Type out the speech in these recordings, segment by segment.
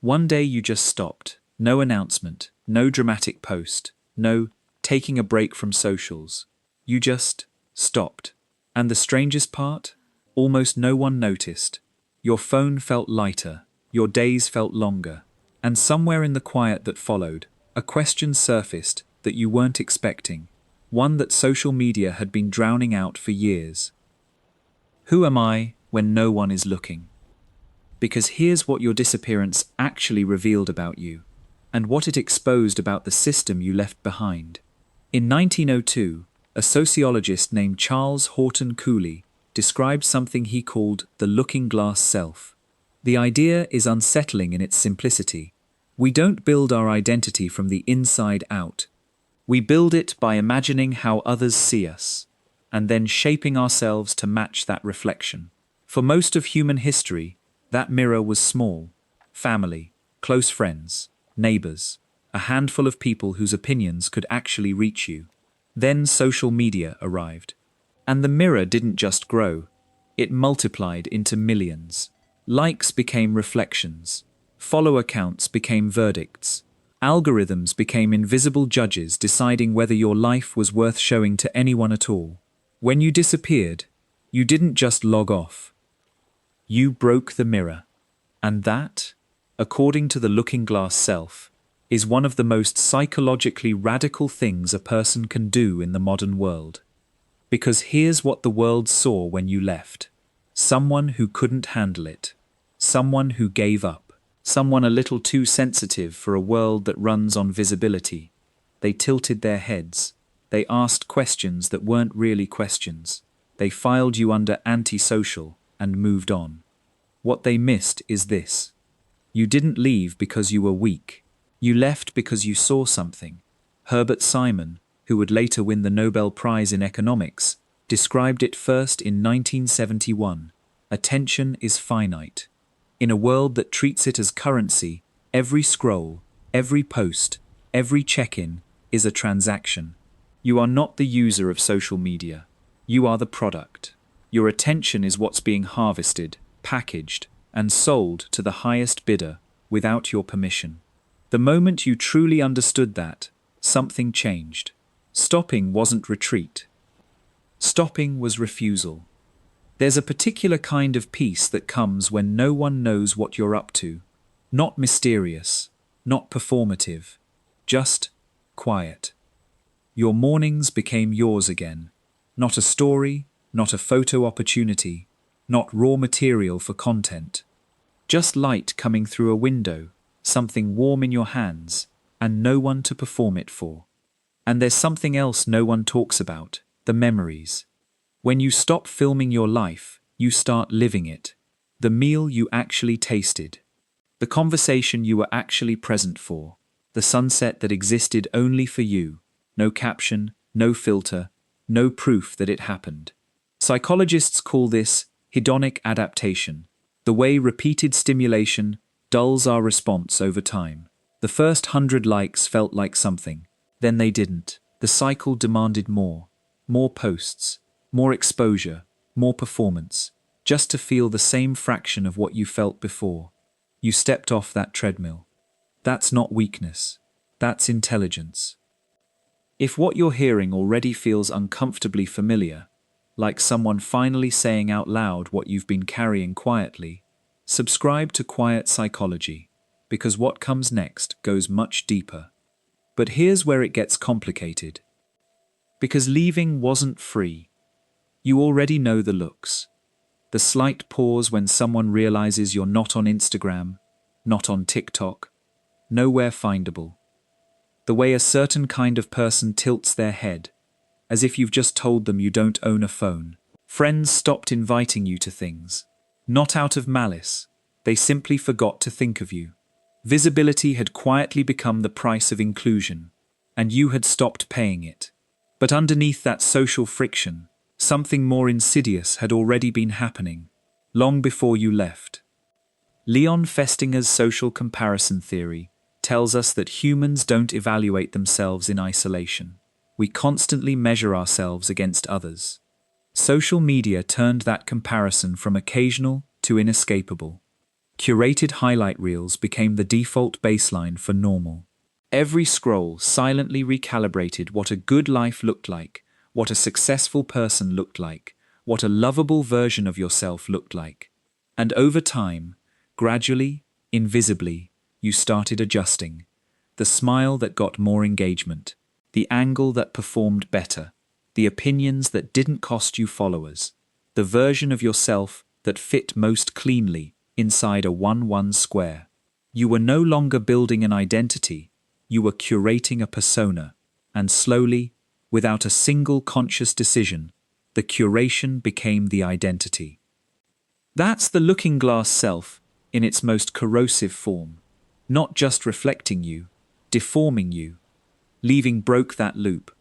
One day you just stopped. No announcement, no dramatic post, no taking a break from socials. You just stopped. And the strangest part? Almost no one noticed. Your phone felt lighter, your days felt longer, and somewhere in the quiet that followed, a question surfaced that you weren't expecting, one that social media had been drowning out for years. Who am I when no one is looking? Because here's what your disappearance actually revealed about you, and what it exposed about the system you left behind. In 1902, a sociologist named Charles Horton Cooley described something he called the looking-glass self. The idea is unsettling in its simplicity. We don't build our identity from the inside out. We build it by imagining how others see us, and then shaping ourselves to match that reflection. For most of human history, that mirror was small: family, close friends, neighbors, a handful of people whose opinions could actually reach you. Then social media arrived. And the mirror didn't just grow, it multiplied into millions. Likes became reflections. Follower counts became verdicts. Algorithms became invisible judges deciding whether your life was worth showing to anyone at all. When you disappeared, you didn't just log off. You broke the mirror. And that, according to the looking-glass self, is one of the most psychologically radical things a person can do in the modern world. Because here's what the world saw when you left. Someone who couldn't handle it. Someone who gave up. Someone a little too sensitive for a world that runs on visibility. They tilted their heads. They asked questions that weren't really questions. They filed you under antisocial and moved on. What they missed is this. You didn't leave because you were weak. You left because you saw something. Herbert Simon, who would later win the Nobel Prize in Economics, described it first in 1971. Attention is finite. In a world that treats it as currency, every scroll, every post, every check-in is a transaction. You are not the user of social media. You are the product. Your attention is what's being harvested, packaged, and sold to the highest bidder without your permission. The moment you truly understood that, something changed. Stopping wasn't retreat. Stopping was refusal. There's a particular kind of peace that comes when no one knows what you're up to. Not mysterious, not performative, just quiet. Your mornings became yours again. Not a story, not a photo opportunity, not raw material for content. Just light coming through a window, something warm in your hands, and no one to perform it for. And there's something else no one talks about, the memories. When you stop filming your life, you start living it. The meal you actually tasted. The conversation you were actually present for. The sunset that existed only for you. No caption, no filter, no proof that it happened. Psychologists call this hedonic adaptation, the way repeated stimulation dulls our response over time. The first 100 likes felt like something, then they didn't. The cycle demanded more. More posts, more exposure, more performance, just to feel the same fraction of what you felt before. You stepped off that treadmill. That's not weakness. That's intelligence. If what you're hearing already feels uncomfortably familiar, like someone finally saying out loud what you've been carrying quietly, subscribe to Quiet Psychology, because what comes next goes much deeper. But here's where it gets complicated. Because leaving wasn't free. You already know the looks. The slight pause when someone realizes you're not on Instagram, not on TikTok, nowhere findable. The way a certain kind of person tilts their head, as if you've just told them you don't own a phone. Friends stopped inviting you to things. Not out of malice, they simply forgot to think of you. Visibility had quietly become the price of inclusion, and you had stopped paying it. But underneath that social friction, something more insidious had already been happening, long before you left. Leon Festinger's social comparison theory tells us that humans don't evaluate themselves in isolation. We constantly measure ourselves against others. Social media turned that comparison from occasional to inescapable. Curated highlight reels became the default baseline for normal. Every scroll silently recalibrated what a good life looked like, what a successful person looked like, what a lovable version of yourself looked like. And over time, gradually, invisibly, you started adjusting. The smile that got more engagement, the angle that performed better, the opinions that didn't cost you followers, the version of yourself that fit most cleanly inside a 1-1 square. You were no longer building an identity, you were curating a persona, and slowly, without a single conscious decision, the curation became the identity. That's the looking glass self in its most corrosive form, not just reflecting you, deforming you, leaving broke that loop.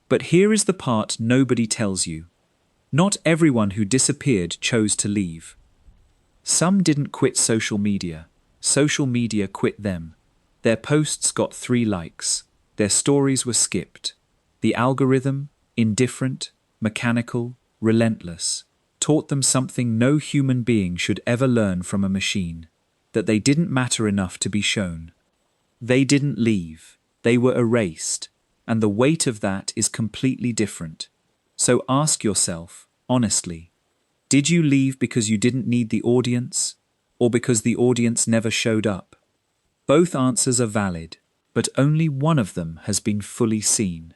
But here is the part nobody tells you. Not everyone who disappeared chose to leave. Some didn't quit social media quit them. Their posts got 3 likes, their stories were skipped. The algorithm, indifferent, mechanical, relentless, taught them something no human being should ever learn from a machine, that they didn't matter enough to be shown. They didn't leave, they were erased, and the weight of that is completely different. So ask yourself, honestly, did you leave because you didn't need the audience, or because the audience never showed up? Both answers are valid, but only one of them has been fully seen.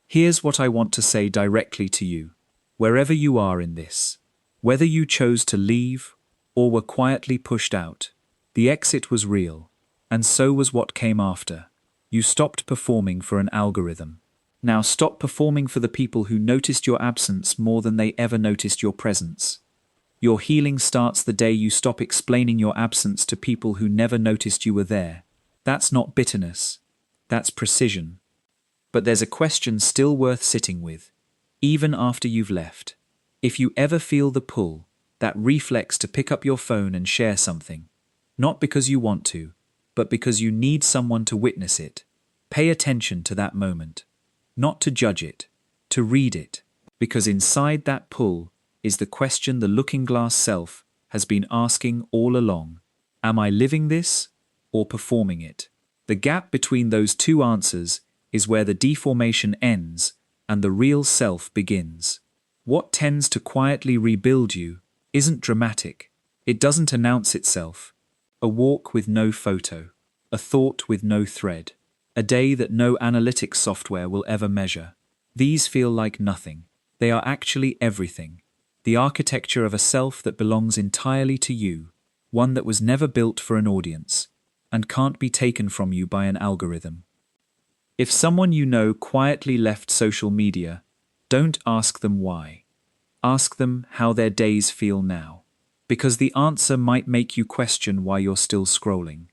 Here's what I want to say directly to you, wherever you are in this. Whether you chose to leave or were quietly pushed out, the exit was real, and so was what came after. You stopped performing for an algorithm. Now stop performing for the people who noticed your absence more than they ever noticed your presence. Your healing starts the day you stop explaining your absence to people who never noticed you were there. That's not bitterness. That's precision. But there's a question still worth sitting with, even after you've left. If you ever feel the pull, that reflex to pick up your phone and share something, not because you want to, but because you need someone to witness it, pay attention to that moment. Not to judge it, to read it, because inside that pull is the question the looking glass self has been asking all along. Am I living this or performing it? The gap between those two answers is where the deformation ends and the real self begins. What tends to quietly rebuild you isn't dramatic. It doesn't announce itself. A walk with no photo, a thought with no thread, a day that no analytics software will ever measure. These feel like nothing. They are actually everything. The architecture of a self that belongs entirely to you, one that was never built for an audience, and can't be taken from you by an algorithm. If someone you know quietly left social media, don't ask them why. Ask them how their days feel now, because the answer might make you question why you're still scrolling.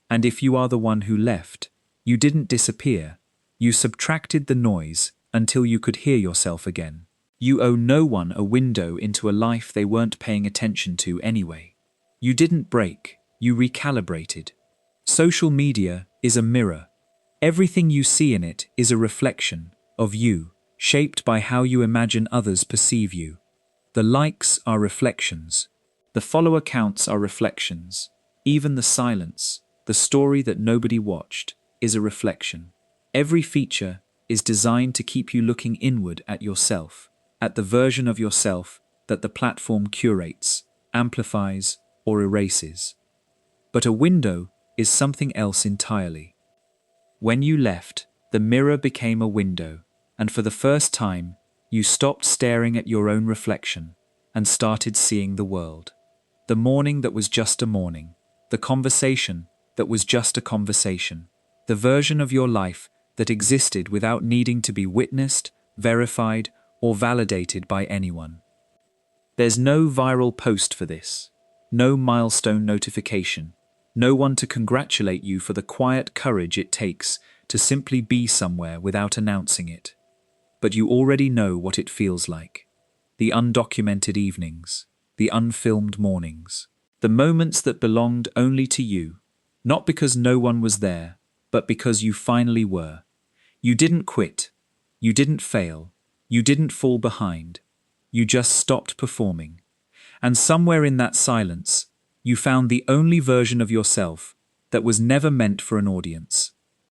And if you are the one who left, you didn't disappear. You subtracted the noise until you could hear yourself again. You owe no one a window into a life they weren't paying attention to anyway. You didn't break, you recalibrated. Social media is a mirror. Everything you see in it is a reflection of you, shaped by how you imagine others perceive you. The likes are reflections. The follower counts are reflections. Even the silence, the story that nobody watched, is a reflection. Every feature is designed to keep you looking inward at yourself, at the version of yourself that the platform curates, amplifies, or erases. But a window is something else entirely. When you left, the mirror became a window, and for the first time, you stopped staring at your own reflection and started seeing the world. The morning that was just a morning, the conversation that was just a conversation, the version of your life that existed without needing to be witnessed, verified, or validated by anyone. There's no viral post for this, no milestone notification, no one to congratulate you for the quiet courage it takes to simply be somewhere without announcing it. But you already know what it feels like. The undocumented evenings, the unfilmed mornings, the moments that belonged only to you, not because no one was there, but because you finally were. You didn't quit, you didn't fail, you didn't fall behind, you just stopped performing. And somewhere in that silence, You found the only version of yourself that was never meant for an audience.